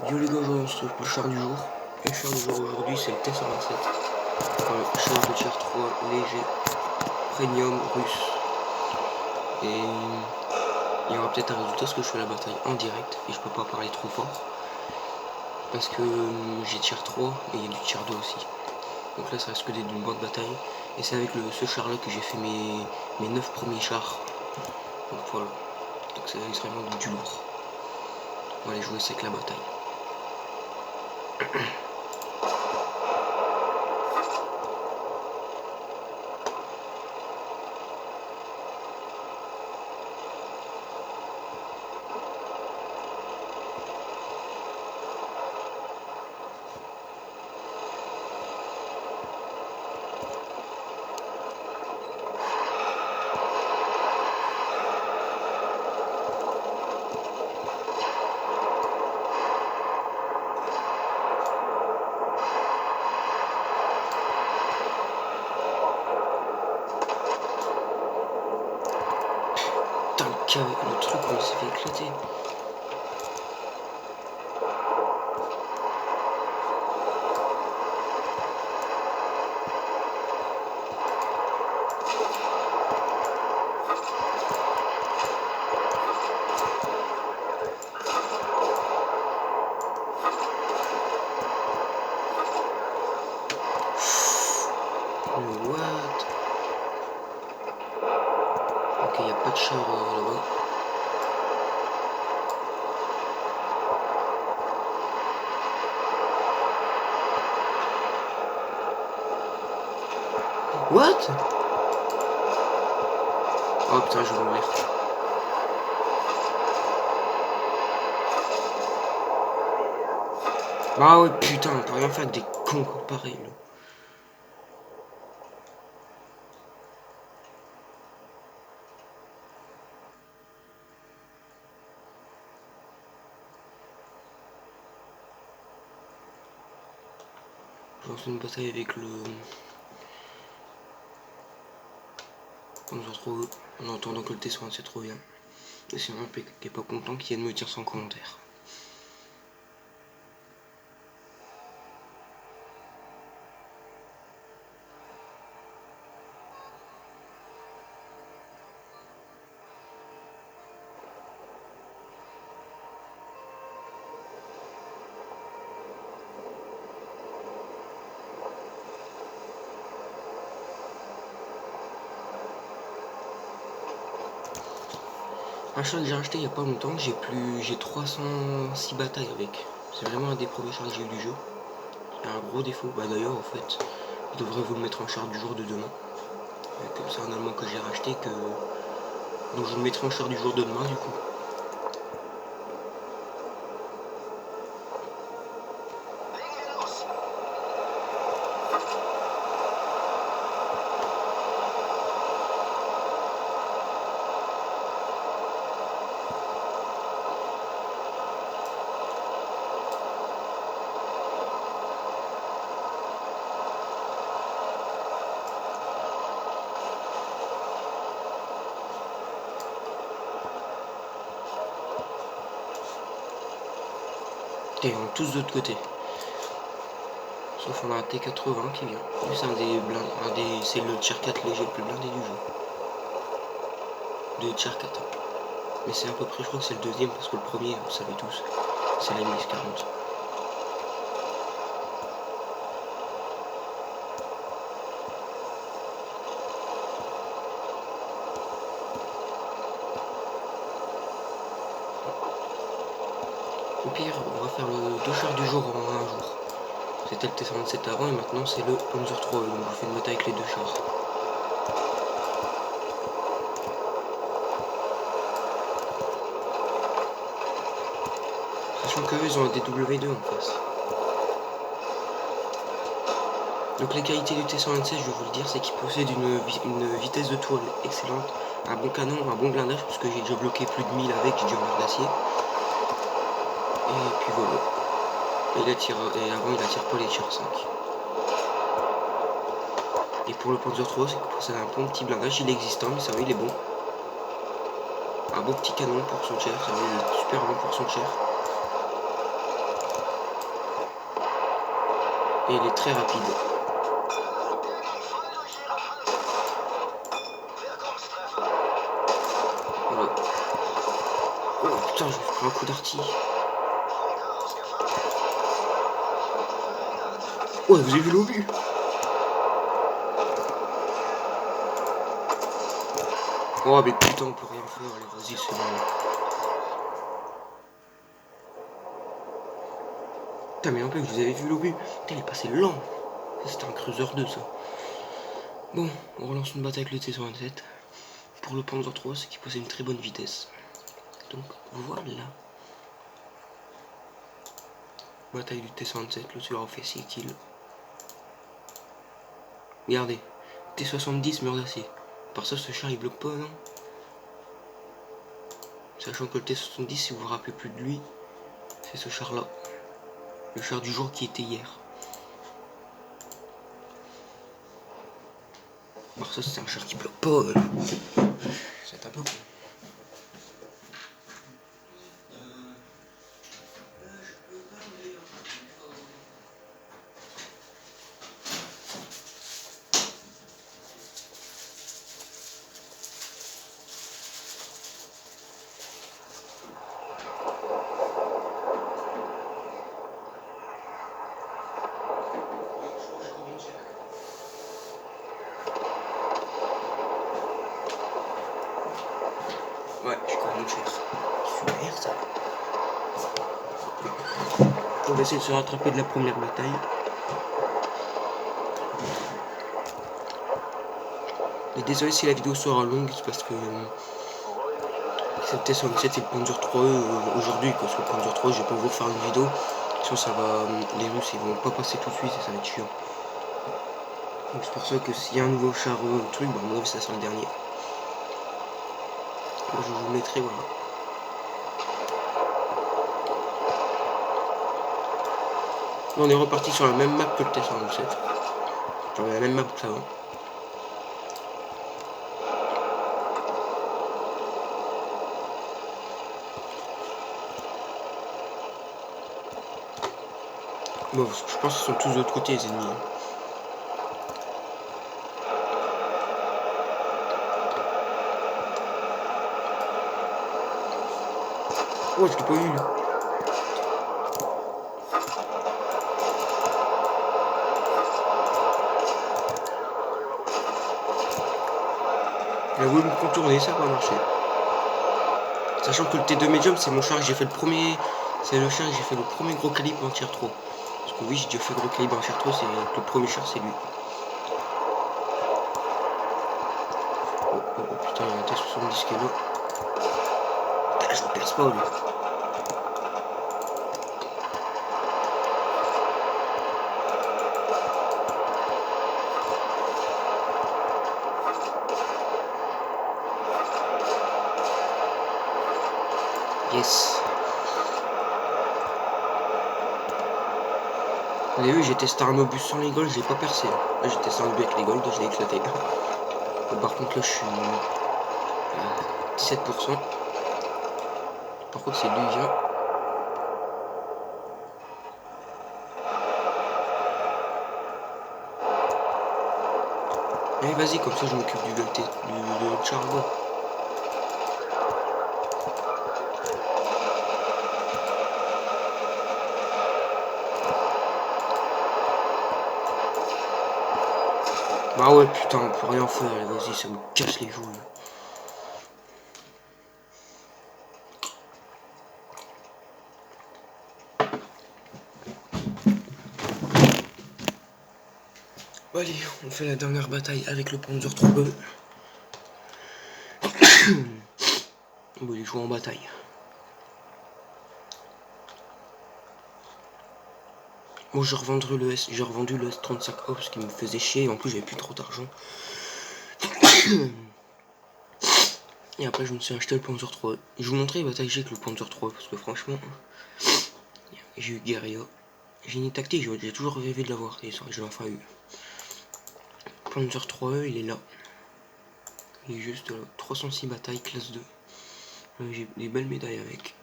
Yo les gars, aujourd'hui on se retrouve pour le char du jour. Le char du jour aujourd'hui c'est le T-127. Un char de tier 3 léger, premium, russe. Et il y aura peut-être un résultat parce que je fais la bataille en direct et je peux pas parler trop fort. Parce que j'ai tier 3 et il y a du tier 2 aussi. Donc là ça risque d'être une bonne bataille. Et c'est avec ce char là que j'ai fait mes 9 premiers chars. Donc voilà. Donc c'est extrêmement du lourd. On va aller jouer avec la bataille. Putain, le truc on s'est fait éclater. Mais what? Ok, il n'y a pas de char là-bas. What? Oh putain, je vais mourir. Bah ouais, putain, on peut rien faire avec des cons comme pareil là. Je lance une bataille avec le... On se retrouve en attendant que le T-127 revient. Et si un mec qui est pas content, qui vienne me dire ça en commentaire. Un char que j'ai acheté il y a pas longtemps, j'ai 306 batailles avec. C'est vraiment un des premiers chars que j'ai eu du jeu. Il y a un gros défaut, bah d'ailleurs en fait, je devrais vous le mettre en char du jour de demain. C'est un allemand que j'ai racheté que... Donc je le mettrai en char du jour de demain du coup. Et on tous de l'autre côté. Sauf on a un T80 qui vient. Lui c'est c'est le tier 4 léger le plus blindé du jeu. De tier 4. Mais c'est à peu près, je crois que c'est le deuxième parce que le premier, vous savez tous, c'est la MS40. Au pire, on va faire le 2 chars du jour en un jour. C'était le T-127 avant et maintenant c'est le Panzer 3, donc je fais une bataille avec les deux chars. Sachant qu'eux ils ont un DW2 en face. Donc les qualités du T-127, je vais vous le dire, c'est qu'il possède une vitesse de tour excellente, un bon canon, un bon blindage, parce que j'ai déjà bloqué plus de 1000 avec, j'ai déjà en d'acier. Et puis voilà. Et avant il attire pas les tiers 5. Et pour le Panzer 3, c'est qu'il possède un bon petit blindage, il est existant, mais ça va, il est bon. Un beau petit canon pour son tiers, ça va, il est super bon pour son tiers. Et il est très rapide. Voilà. Oh putain, je me prends un coup d'artille. Ouais, vous avez vu l'obus? Oh mais putain, on peut rien faire, allez vas-y c'est bon. Putain mais en plus vous avez vu l'obus? Putain il est passé lent. C'était un creuseur 2 ça. Bon, on relance une bataille avec le T-127. Pour le Panzer 3, c'est qu'il possède une très bonne vitesse. Donc voilà. Bataille du T-127, le tueur a fait 6 kills. Regardez, T-70 mur d'acier. Par ça ce char il bloque pas non? Sachant que le T-70 si vous vous rappelez plus de lui, c'est ce char là. Le char du jour qui était hier. Alors ça c'est un char qui bloque pas. C'est un peu con. Ouais, je connais mon cher. Super ça. On va essayer de se rattraper de la première bataille. Et désolé si la vidéo sera longue, c'est parce que c'est le T-107 et le Panzer 3 aujourd'hui, parce que le Panzer 3 je vais pas vous refaire une vidéo. Sinon ça va. Les Russes ils vont pas passer tout de suite et ça va être chiant. Donc c'est pour ça que s'il y a un nouveau char truc, bah à mon avis ça sera le dernier. Moi, je vous mettrai voilà. Là, on est reparti sur la même map que le T-107. Genre la même map que avant. Bon, je pense qu'ils sont tous de l'autre côté les ennemis. Hein. Oh, je l'ai pas eu. Il a voulu me contourner, ça n'a pas marché. Sachant que le T2 Medium, c'est mon char que j'ai fait le premier. C'est le char que j'ai fait le premier gros calibre en tier 3. Parce que oui, j'ai déjà fait gros calibre en tier 3, c'est le premier char, c'est lui. Oh putain, il y a un T70 qui est là. Putain, je le perce pas lui. Yes. Vous avez vu, j'ai testé un obus sans les golds, je l'ai pas percé. Là, j'ai testé un obus avec les golds, je l'ai éclaté. Par contre, là, je suis à 17%. Par contre, c'est lui, vient. Allez, vas-y, comme ça, je m'occupe du charbon. Bah ouais, putain, on peut rien faire, vas-y, ça me casse les joues. Bon, allez, on fait la dernière bataille avec le Panzer 3E. Bon, il joue en bataille. Bon, j'ai revendu le S35 Ops qui me faisait chier, en plus j'avais plus trop d'argent. Et après je me suis acheté le Panzer 3. Je vous montrer les batailles que j'ai avec le Panzer 3 parce que franchement, j'ai eu Guerilla. J'ai une tactique, j'ai toujours rêvé de l'avoir et ça, je l'ai enfin eu. Panzer 3E, il est là. Il est juste là. 306 batailles, classe 2. J'ai des belles médailles avec.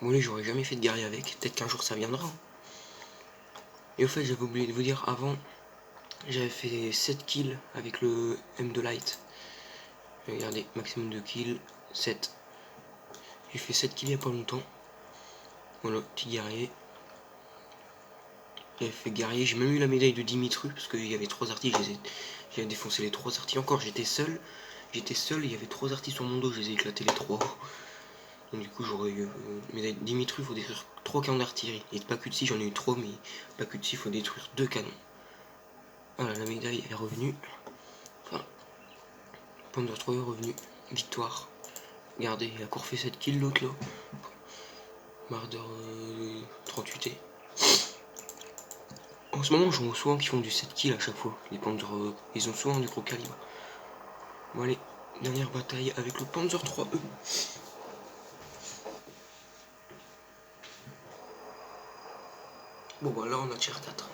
Bon, là, j'aurais jamais fait de guerrier avec. Peut-être qu'un jour ça viendra. Et au fait, j'avais oublié de vous dire avant, j'avais fait 7 kills avec le M2 Lite. Regardez, maximum de kills, 7. J'ai fait 7 kills il n'y a pas longtemps. Voilà, petit guerrier. J'avais fait guerrier, j'ai même eu la médaille de Dimitru parce qu'il y avait 3 artis, j'ai défoncé les 3 artis. Encore, j'étais seul, il y avait 3 artis sur mon dos, je les ai éclatés les 3. Donc du coup j'aurais eu médaille Dimitru, il faut détruire 3 canons d'artillerie. Et pas que de 6, j'en ai eu 3, mais pas que de 6, il faut détruire 2 canons. Voilà, la médaille est revenue. Enfin, Panzer 3 est revenu. Victoire. Regardez, il a encore fait 7 kills l'autre là. Marder 38. En ce moment, j'en vois souvent qui font du 7 kills à chaque fois. Les Panzer, ils ont souvent du gros calibre. Bon allez, dernière bataille avec le Panzer 3E. Bon bah là on a tier 4.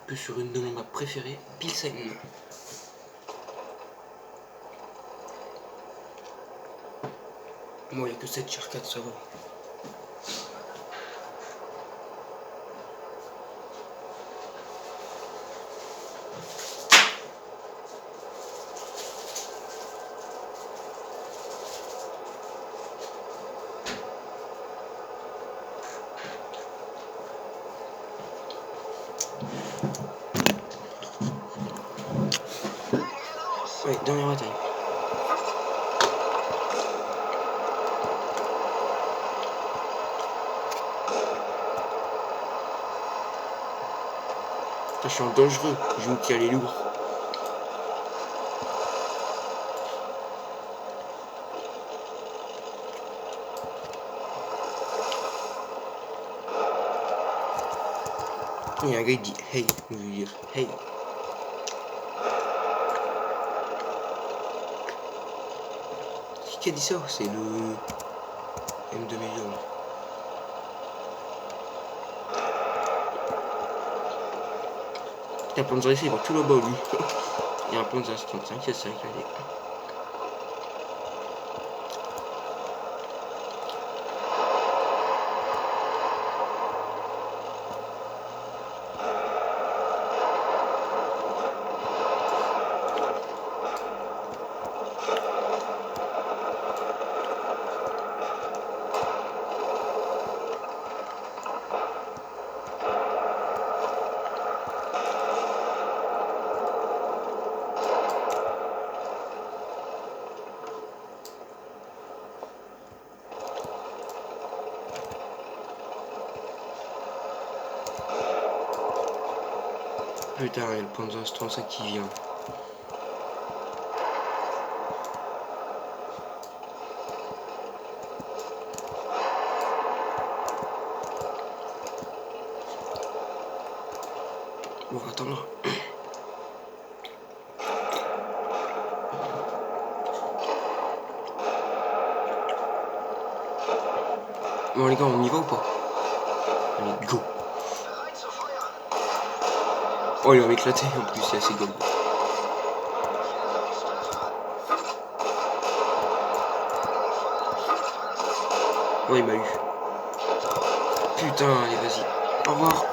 Que sur une de mes maps préférées, Pilsen. Moi il n'y a que 7 tier 4, ça va. Ouais, dernière bataille. Je suis en dangereux, je me tiens les lourds. Il y a un gars qui dit hey, je veux dire hey. Qui a dit ça? C'est le M2 million. Il y a un Panzer ici, il va tout là-bas lui. Il y a un Panzer 35, il y a 5, allez. Putain, il y a le Panzer 35 qui vient. Bon, on va attendre. Bon les gars, on y va ou pas? Allez, go. Oh, il va m'éclater en plus, c'est assez gold. Oh, il m'a eu. Putain, allez, vas-y. Au revoir.